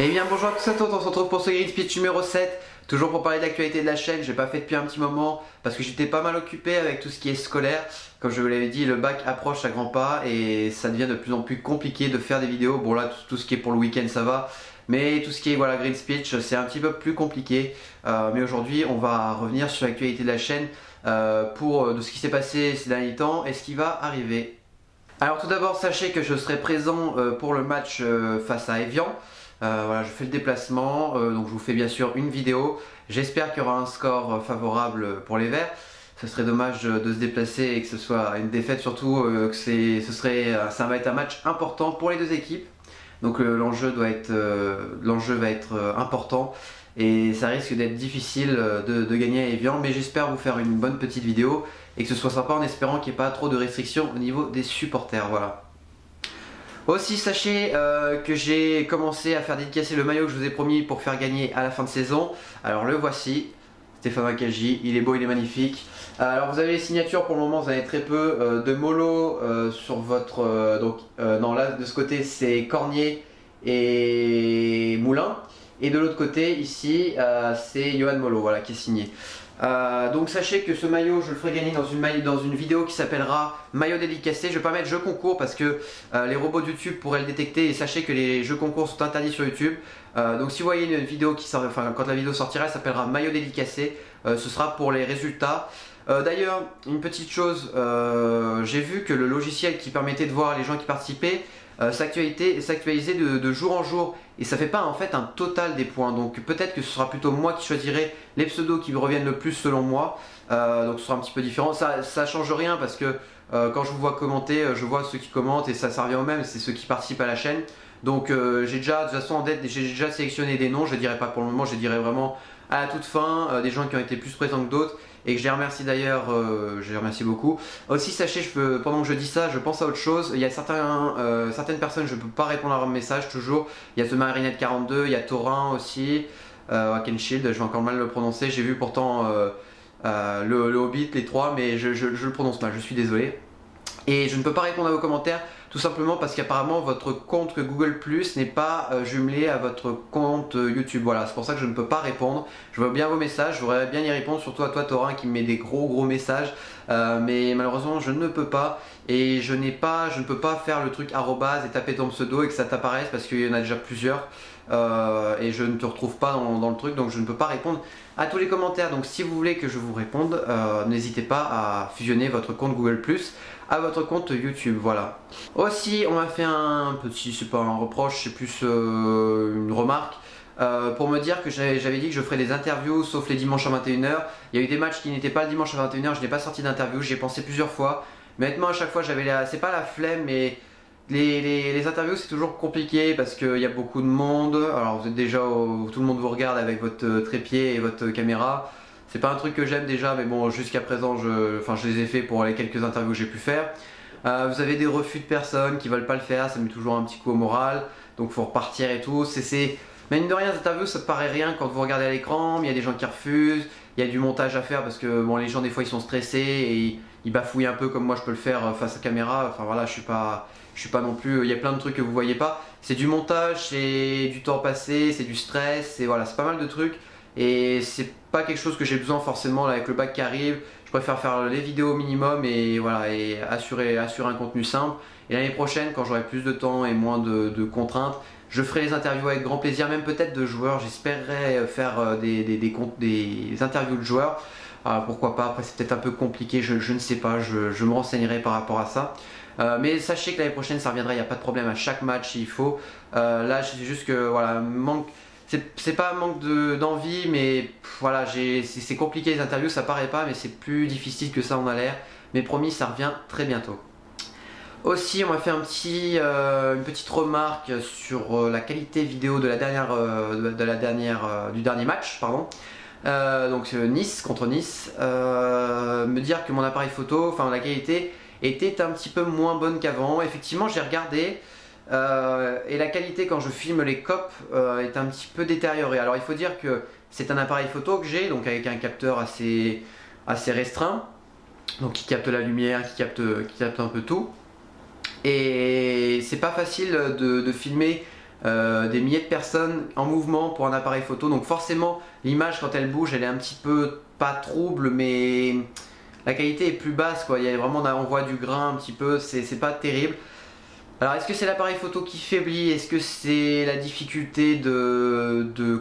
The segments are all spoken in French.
Et bien bonjour à tous et à toutes, on se retrouve pour ce Green Speech numéro 7. Toujours pour parler de l'actualité de la chaîne, j'ai pas fait depuis un petit moment parce que j'étais pas mal occupé avec tout ce qui est scolaire. Comme je vous l'avais dit, le bac approche à grands pas et ça devient de plus en plus compliqué de faire des vidéos. Bon là, tout ce qui est pour le week-end ça va, mais tout ce qui est voilà, Green Speech c'est un petit peu plus compliqué. Mais aujourd'hui on va revenir sur l'actualité de la chaîne de ce qui s'est passé ces derniers temps et ce qui va arriver. Alors tout d'abord sachez que je serai présent pour le match face à Evian. Voilà, je fais le déplacement, donc je vous fais bien sûr une vidéo. J'espère qu'il y aura un score favorable pour les Verts. Ce serait dommage de se déplacer et que ce soit une défaite, surtout que ça va être un match important pour les deux équipes. Donc l'enjeu va être important et ça risque d'être difficile de gagner à Evian. Mais j'espère vous faire une bonne petite vidéo et que ce soit sympa en espérant qu'il n'y ait pas trop de restrictions au niveau des supporters. Voilà. Aussi sachez que j'ai commencé à faire dédicacer le maillot que je vous ai promis pour faire gagner à la fin de saison. Alors le voici, Stéphane Wakaji, il est beau, il est magnifique. Alors vous avez les signatures pour le moment, vous avez très peu de Molo sur votre... non là de ce côté c'est Cornier et Moulin. Et de l'autre côté ici c'est Johan Molo voilà, qui est signé. Donc sachez que ce maillot je le ferai gagner dans une vidéo qui s'appellera maillot dédicacé. Je ne vais pas mettre jeu concours parce que les robots de YouTube pourraient le détecter et sachez que les jeux concours sont interdits sur YouTube. Donc si vous voyez une vidéo quand la vidéo sortira, elle s'appellera maillot dédicacé. Ce sera pour les résultats. D'ailleurs une petite chose, j'ai vu que le logiciel qui permettait de voir les gens qui participaient s'actualisait de jour en jour et ça fait pas en fait un total des points, donc peut-être que ce sera plutôt moi qui choisirai les pseudos qui me reviennent le plus selon moi. Donc ce sera un petit peu différent, ça change rien parce que quand je vous vois commenter, je vois ceux qui commentent et ça revient au même, c'est ceux qui participent à la chaîne. Donc j'ai déjà, de toute façon en tête, j'ai déjà sélectionné des noms, je dirais pas pour le moment, je dirais vraiment à la toute fin, des gens qui ont été plus présents que d'autres et que je les remercie d'ailleurs, je les remercie beaucoup. Aussi sachez, pendant que je dis ça, je pense à autre chose, il y a certaines personnes, je ne peux pas répondre à leurs messages toujours, il y a The Marinette42, il y a Torin aussi, Wakenshield, je vais encore mal le prononcer, j'ai vu pourtant le Hobbit, les trois, mais je le prononce mal, je suis désolé. Et je ne peux pas répondre à vos commentaires tout simplement parce qu'apparemment votre compte Google Plus n'est pas jumelé à votre compte YouTube. Voilà, c'est pour ça que je ne peux pas répondre. Je vois bien vos messages, je voudrais bien y répondre, surtout à toi Torin qui me met des gros messages. Mais malheureusement je ne peux pas et je ne peux pas faire le truc arrobase et taper ton pseudo et que ça t'apparaisse parce qu'il y en a déjà plusieurs. Et je ne te retrouve pas dans le truc, donc je ne peux pas répondre à tous les commentaires. Donc si vous voulez que je vous réponde, n'hésitez pas à fusionner votre compte Google Plus à votre compte YouTube. Voilà. Aussi on m'a fait un petit, c'est pas un reproche, c'est plus une remarque pour me dire que j'avais dit que je ferais des interviews sauf les dimanches à 21 h. Il y a eu des matchs qui n'étaient pas le dimanche à 21 h, je n'ai pas sorti d'interview, j'y ai pensé plusieurs fois, mais honnêtement à chaque fois c'est pas la flemme, mais les interviews c'est toujours compliqué parce qu'il y a beaucoup de monde. Alors vous êtes déjà tout le monde vous regarde avec votre trépied et votre caméra. C'est pas un truc que j'aime déjà, mais bon jusqu'à présent je les ai fait pour les quelques interviews que j'ai pu faire. Vous avez des refus de personnes qui veulent pas le faire, ça met toujours un petit coup au moral, donc faut repartir et tout. Mais mine de rien, les interviews ça te paraît rien quand vous regardez à l'écran, mais il y a des gens qui refusent, il y a du montage à faire parce que bon les gens des fois ils sont stressés et ils bafouillent un peu comme moi je peux le faire face à caméra. Enfin voilà, je suis pas non plus, il y a plein de trucs que vous voyez pas. C'est du montage, c'est du temps passé, c'est du stress, voilà, c'est pas mal de trucs. Et c'est pas quelque chose que j'ai besoin forcément là, avec le bac qui arrive. Je préfère faire les vidéos au minimum et voilà, et assurer un contenu simple. Et l'année prochaine, quand j'aurai plus de temps et moins de contraintes, je ferai les interviews avec grand plaisir, même peut-être de joueurs. J'espérerais faire des interviews de joueurs. Pourquoi pas, après c'est peut-être un peu compliqué, je ne sais pas, je me renseignerai par rapport à ça. Mais sachez que l'année prochaine ça reviendra, il n'y a pas de problème à chaque match s'il faut. Là c'est juste que voilà, c'est pas un manque d'envie, mais voilà, c'est compliqué les interviews, ça paraît pas, mais c'est plus difficile que ça en a l'air. Mais promis, ça revient très bientôt. Aussi, on m'a fait une petite remarque sur la qualité vidéo du dernier match, pardon. Donc Nice contre Nice, me dire que mon appareil photo, enfin la qualité était un petit peu moins bonne qu'avant. Effectivement, j'ai regardé. Et la qualité quand je filme les COP est un petit peu détériorée. Alors il faut dire que c'est un appareil photo que j'ai, donc avec un capteur assez restreint, donc qui capte la lumière, qui capte un peu tout. Et c'est pas facile de filmer des milliers de personnes en mouvement pour un appareil photo. Donc forcément l'image quand elle bouge elle est un petit peu pas trouble, mais la qualité est plus basse quoi. Il y a vraiment, on voit du grain un petit peu, c'est pas terrible. Alors est-ce que c'est l'appareil photo qui faiblit? Est-ce que c'est la difficulté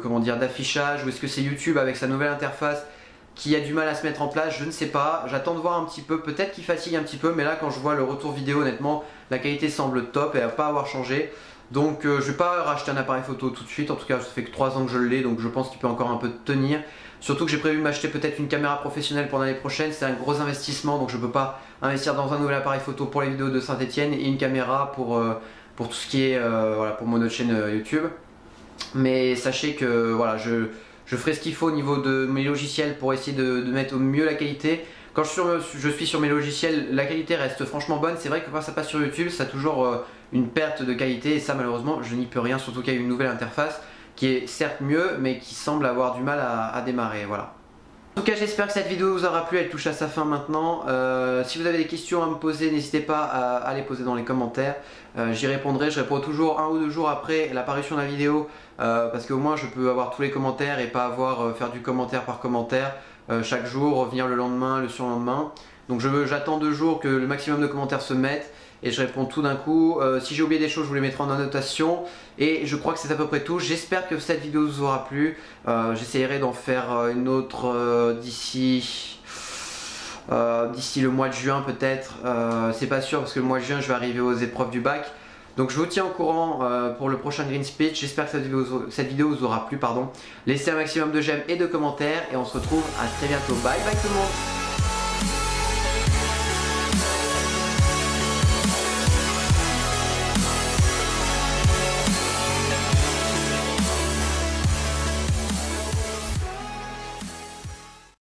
comment dire, d'affichage? Ou est-ce que c'est YouTube avec sa nouvelle interface qui a du mal à se mettre en place? Je ne sais pas, j'attends de voir un petit peu, peut-être qu'il fatigue un petit peu, mais là quand je vois le retour vidéo honnêtement la qualité semble top et elle va pas avoir changé. Donc je vais pas racheter un appareil photo tout de suite, en tout cas ça fait que 3 ans que je l'ai, donc je pense qu'il peut encore un peu tenir. Surtout que j'ai prévu m'acheter peut-être une caméra professionnelle pour l'année prochaine, c'est un gros investissement, donc je peux pas investir dans un nouvel appareil photo pour les vidéos de Saint-Etienne et une caméra pour tout ce qui est voilà, pour mon autre chaîne YouTube. Mais sachez que voilà, je ferai ce qu'il faut au niveau de mes logiciels pour essayer de mettre au mieux la qualité. Quand je suis sur mes logiciels, la qualité reste franchement bonne. C'est vrai que quand ça passe sur YouTube, ça a toujours une perte de qualité et ça malheureusement je n'y peux rien, surtout qu'il y a une nouvelle interface qui est certes mieux mais qui semble avoir du mal à démarrer. Voilà. En tout cas j'espère que cette vidéo vous aura plu, elle touche à sa fin maintenant. Si vous avez des questions à me poser, n'hésitez pas à les poser dans les commentaires. J'y répondrai, je réponds toujours 1 ou 2 jours après l'apparition de la vidéo parce qu'au moins je peux avoir tous les commentaires et pas avoir faire du commentaire par commentaire chaque jour, revenir le lendemain, le surlendemain. Donc j'attends 2 jours que le maximum de commentaires se mettent et je réponds tout d'un coup. Si j'ai oublié des choses je vous les mettrai en annotation et je crois que c'est à peu près tout. J'espère que cette vidéo vous aura plu. J'essaierai d'en faire une autre d'ici le mois de juin peut-être. C'est pas sûr parce que le mois de juin je vais arriver aux épreuves du bac. Donc je vous tiens au courant pour le prochain Green Speech. J'espère que cette vidéo vous aura plu. Laissez un maximum de j'aime et de commentaires et on se retrouve à très bientôt. Bye bye tout le monde.